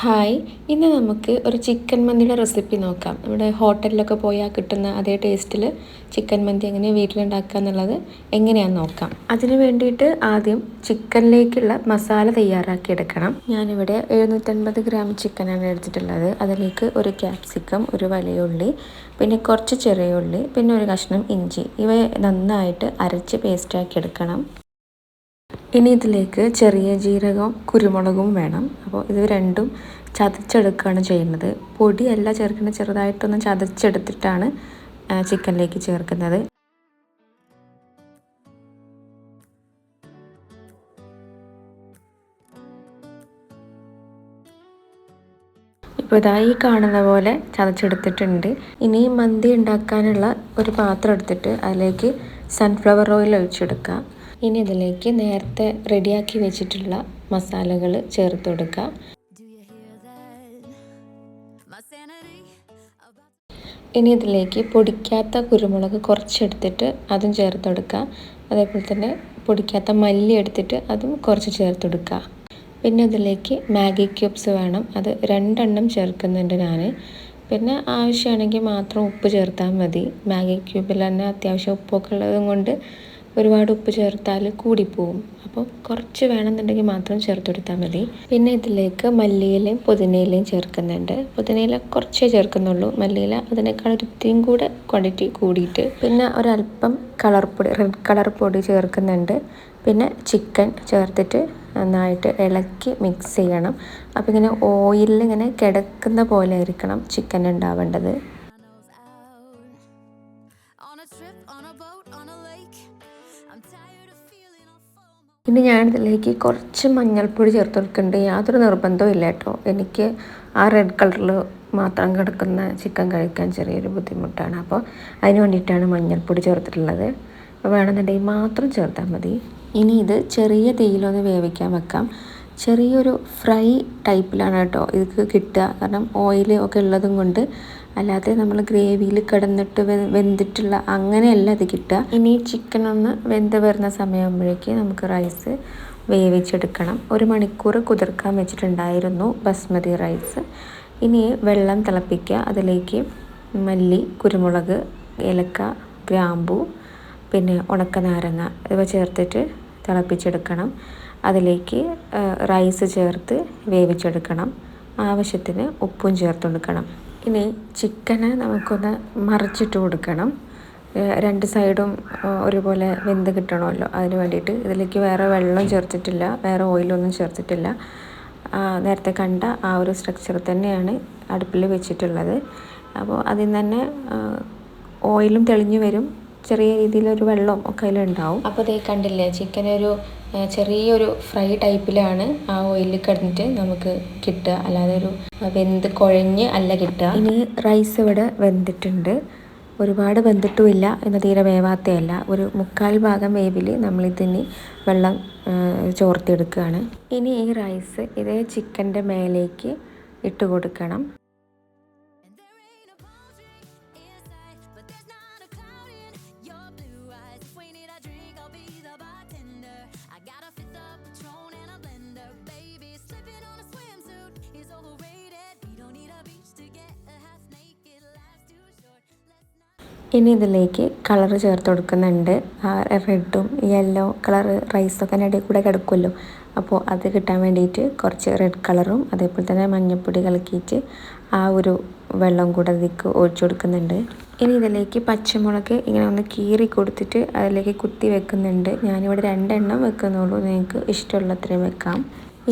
Hi, ഇന്ന് നമുക്ക് ഒരു ചിക്കൻ മന്തിയുടെ റെസിപ്പി നോക്കാം. നമ്മുടെ ഹോട്ടലിലൊക്കെ പോയാൽ കിട്ടുന്ന അതേ ടേസ്റ്റിൽ ചിക്കൻ മന്തി എങ്ങനെ വീട്ടിലുണ്ടാക്കുക എന്നുള്ളത് എങ്ങനെയാണെന്ന് നോക്കാം. അതിന് വേണ്ടിയിട്ട് ആദ്യം ചിക്കനിലേക്കുള്ള മസാല തയ്യാറാക്കി എടുക്കണം. ഞാനിവിടെ 750 ഗ്രാം ചിക്കനാണ് എടുത്തിട്ടുള്ളത്. അതിലേക്ക് ഒരു ക്യാപ്സിക്കം, ഒരു വലിയ ഉള്ളി, പിന്നെ കുറച്ച് ചെറിയ ഉള്ളി, പിന്നെ ഒരു കഷ്ണം ഇഞ്ചി, ഇവ നന്നായിട്ട് അരച്ച് പേസ്റ്റാക്കി എടുക്കണം. ഇനി ഇതിലേക്ക് ചെറിയ ജീരകവും കുരുമുളകും വേണം. അപ്പോൾ ഇത് രണ്ടും ചതച്ചെടുക്കുകയാണ് ചെയ്യുന്നത്. പൊടിയല്ല ചേർക്കുന്നത്, ചെറുതായിട്ടൊന്ന് ചതച്ചെടുത്തിട്ടാണ് ചിക്കനിലേക്ക് ചേർക്കുന്നത്. ഇപ്പോൾ ഇതായി കാണുന്ന പോലെ ചതച്ചെടുത്തിട്ടുണ്ട്. ഇനി മന്തി ഉണ്ടാക്കാനുള്ള ഒരു പാത്രം എടുത്തിട്ട് അതിലേക്ക് സൺഫ്ലവർ ഓയിൽ ഒഴിച്ചെടുക്കുക. ഇനി ഇതിലേക്ക് നേരത്തെ റെഡിയാക്കി വെച്ചിട്ടുള്ള മസാലകൾ ചേർത്ത് കൊടുക്കുക. ഇനി ഇതിലേക്ക് പൊടിക്കാത്ത കുരുമുളക് കുറച്ചെടുത്തിട്ട് അതും ചേർത്ത് കൊടുക്കുക. അതേപോലെ തന്നെ പൊടിക്കാത്ത മല്ലി എടുത്തിട്ട് അതും കുറച്ച് ചേർത്ത് കൊടുക്കുക. പിന്നെ ഇതിലേക്ക് മാഗി ക്യൂബ്സ് വേണം. അത് 2 എണ്ണം ചേർക്കുന്നുണ്ട് ഞാൻ. പിന്നെ ആവശ്യമാണെങ്കിൽ മാത്രം ഉപ്പ് ചേർത്താൽ മതി. മാഗി ക്യൂബിൽ തന്നെ അത്യാവശ്യം ഉപ്പൊക്കെ ഉള്ളതും കൊണ്ട് ഒരുപാട് ഉപ്പ് ചേർത്താൽ കൂടിപ്പോവും. അപ്പോൾ കുറച്ച് വേണമെന്നുണ്ടെങ്കിൽ മാത്രം ചേർത്ത് കൊടുത്താൽ മതി. പിന്നെ ഇതിലേക്ക് മല്ലിയിലയും പുതിനയിലയും ചേർക്കുന്നുണ്ട്. പുതിനയില കുറച്ചേ ചേർക്കുന്നുള്ളൂ, മല്ലിയില അതിനേക്കാൾ ഒരിത്തിരിയും കൂടെ ക്വാണ്ടിറ്റി കൂടിയിട്ട്. പിന്നെ ഒരല്പം റെഡ് കളർ പൊടി ചേർക്കുന്നുണ്ട്. പിന്നെ ചിക്കൻ ചേർത്തിട്ട് നന്നായിട്ട് ഇളക്കി മിക്സ് ചെയ്യണം. അപ്പോൾ ഇങ്ങനെ ഓയിലിൽ ഇങ്ങനെ കിടക്കുന്ന പോലെ ആയിരിക്കണം ചിക്കൻ ഉണ്ടാവേണ്ടത്. ഇനി ഞാനിതിലേക്ക് കുറച്ച് മഞ്ഞൾപ്പൊടി ചേർത്ത് കൊടുക്കുന്നുണ്ട്. യാതൊരു നിർബന്ധവും ഇല്ല കേട്ടോ. എനിക്ക് ആ റെഡ് കളറിൽ മാത്രം കിടക്കുന്ന ചിക്കൻ കഴിക്കാൻ ചെറിയൊരു ബുദ്ധിമുട്ടാണ്. അപ്പോൾ അതിന് വേണ്ടിയിട്ടാണ് മഞ്ഞൾപ്പൊടി ചേർത്തിട്ടുള്ളത്. അപ്പോൾ വേണമെന്നുണ്ടെങ്കിൽ മാത്രം ചേർത്താൽ മതി. ഇനി ഇത് ചെറിയ തീയിലൊന്ന് വേവിക്കാൻ വെക്കാം. ചെറിയൊരു ഫ്രൈ ടൈപ്പിലാണ് കേട്ടോ ഇത് കിട്ടുക. കാരണം ഓയിൽ ഒക്കെ ഉള്ളതും കൊണ്ട്, അല്ലാതെ നമ്മൾ ഗ്രേവിയിൽ കിടന്നിട്ട് വെന്തിട്ടുള്ള അങ്ങനെയല്ല ഇത് കിട്ടുക. ഇനി ചിക്കൻ ഒന്ന് വെന്ത് വരുന്ന സമയമാകുമ്പോഴേക്ക് നമുക്ക് റൈസ് വേവിച്ചെടുക്കണം. 1 മണിക്കൂർ കുതിർക്കാൻ വെച്ചിട്ടുണ്ടായിരുന്നു ബസ്മതി റൈസ്. ഇനി വെള്ളം തിളപ്പിക്കുക. അതിലേക്ക് മല്ലി, കുരുമുളക്, ഏലക്ക, ഗ്രാമ്പൂ, പിന്നെ ഉണക്കനാരങ്ങ ഇവ ചേർത്തിട്ട് തിളപ്പിച്ചെടുക്കണം. അതിലേക്ക് റൈസ് ചേർത്ത് വേവിച്ചെടുക്കണം. ആവശ്യത്തിന് ഉപ്പും ചേർത്ത് കൊടുക്കണം. ഇനി ചിക്കന് നമുക്കൊന്ന് മറിച്ചിട്ട് കൊടുക്കണം. 2 സൈഡും ഒരുപോലെ വെന്ത് കിട്ടണമല്ലോ, അതിന് വേണ്ടിയിട്ട്. ഇതിലേക്ക് വേറെ വെള്ളം ചേർത്തിട്ടില്ല, വേറെ ഓയിലൊന്നും ചേർത്തിട്ടില്ല. നേരത്തെ കണ്ട ആ ഒരു സ്ട്രക്ചർ തന്നെയാണ് അടുപ്പിൽ വെച്ചിട്ടുള്ളത്. അപ്പോൾ അതിൽ നിന്ന് തന്നെ ഓയിലും തെളിഞ്ഞു വരും. ചെറിയ രീതിയിലൊരു വെള്ളം ഒക്കെ അതിലുണ്ടാവും. അപ്പോൾ ഇതേ കണ്ടില്ലേ, ചിക്കൻ ഒരു ചെറിയൊരു ഫ്രൈ ടൈപ്പിലാണ് ആ ഓയിലിൽ കിടന്നിട്ട് നമുക്ക് കിട്ടുക, അല്ലാതെ ഒരു വെന്ത് കുഴഞ്ഞ് അല്ല കിട്ടുക. ഇനി റൈസ് ഇവിടെ വെന്തിട്ടുണ്ട്. ഒരുപാട് വെന്തിട്ടുമില്ല, എന്നാൽ തീരെ വേവാത്തയല്ല. ഒരു 3/4 ഭാഗം വേവിൽ നമ്മളിതിന് വെള്ളം ചോർത്തെടുക്കുകയാണ്. ഇനി ഈ റൈസ് ഇതേ ചിക്കൻ്റെ മേലേക്ക് ഇട്ട് കൊടുക്കണം. ഇനി ഇതിലേക്ക് കളർ ചേർത്ത് കൊടുക്കുന്നുണ്ട്. റെഡും യെല്ലോ കളർ റൈസൊക്കെ ഇടയിൽ കൂടെ കിടക്കുമല്ലോ, അപ്പോൾ അത് കിട്ടാൻ വേണ്ടിയിട്ട് കുറച്ച് റെഡ് കളറും അതേപോലെ തന്നെ മഞ്ഞൾപ്പൊടി കലക്കിയിട്ട് ആ ഒരു വെള്ളം കൂടെ അതിലേക്ക് ഒഴിച്ചു കൊടുക്കുന്നുണ്ട്. ഇനി ഇതിലേക്ക് പച്ചമുളക് ഇങ്ങനെ ഒന്ന് കീറി കൊടുത്തിട്ട് അതിലേക്ക് കുത്തി വെക്കുന്നുണ്ട്. ഞാനിവിടെ 2 എണ്ണം വെക്കുന്നുള്ളൂ, നിങ്ങൾക്ക് ഇഷ്ടമുള്ളത്രയും വെക്കാം.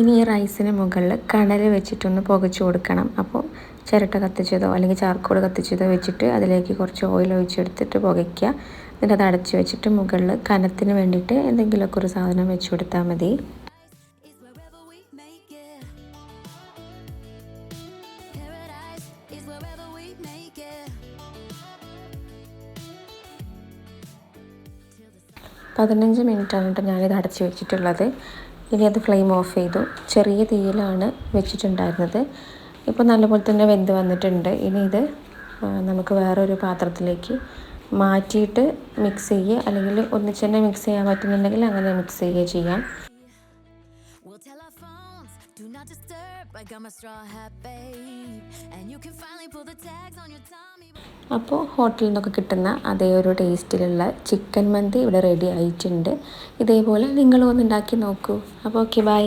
ഇനി ഈ റൈസിന് മുകളിൽ കണൽ വെച്ചിട്ടൊന്ന് പുകച്ചു കൊടുക്കണം. അപ്പോൾ ചിരട്ട കത്തിച്ചതോ അല്ലെങ്കിൽ ചാർക്കോൾ കത്തിച്ചതോ വെച്ചിട്ട് അതിലേക്ക് കുറച്ച് ഓയിൽ ഒഴിച്ചെടുത്തിട്ട് പുകയ്ക്കുക. എന്നിട്ട് അത് അടച്ച് വെച്ചിട്ട് മുകളിൽ കനത്തിന് വേണ്ടിയിട്ട് എന്തെങ്കിലുമൊക്കെ ഒരു സാധനം വെച്ച് കൊടുത്താൽ മതി. പതിനഞ്ച് മിനിറ്റാണ് കേട്ടോ ഞാനിത് അടച്ച് വെച്ചിട്ടുള്ളത്. ഇനി അത് ഫ്ലെയിം ഓഫ് ചെയ്തു. ചെറിയ തീയിലാണ് വെച്ചിട്ടുണ്ടായിരുന്നത്. ഇപ്പോൾ നല്ലപോലെ തന്നെ വെന്ത് വന്നിട്ടുണ്ട്. ഇനി ഇത് നമുക്ക് വേറൊരു പാത്രത്തിലേക്ക് മാറ്റിയിട്ട് മിക്സ് ചെയ്യുക, അല്ലെങ്കിൽ ഒന്നിച്ച് തന്നെ മിക്സ് ചെയ്യാൻ പറ്റുന്നുണ്ടെങ്കിൽ അങ്ങനെ മിക്സ് ചെയ്യുക ചെയ്യാം. Like I'm a straw hat, babe, and you can finally pull the tags on your tummy. അപ്പോൾ ഹോട്ടലിൽ നിന്നൊക്കെ കിട്ടുന്ന അതേ ഒരു ടേസ്റ്റിലുള്ള ചിക്കൻ മന്തി ഇവിടെ റെഡി ആയിട്ടുണ്ട്. ഇതേപോലെ നിങ്ങളും ഒന്ന് ഉണ്ടാക്കി നോക്കൂ. അപ്പോൾ ഓക്കെ, ബൈ.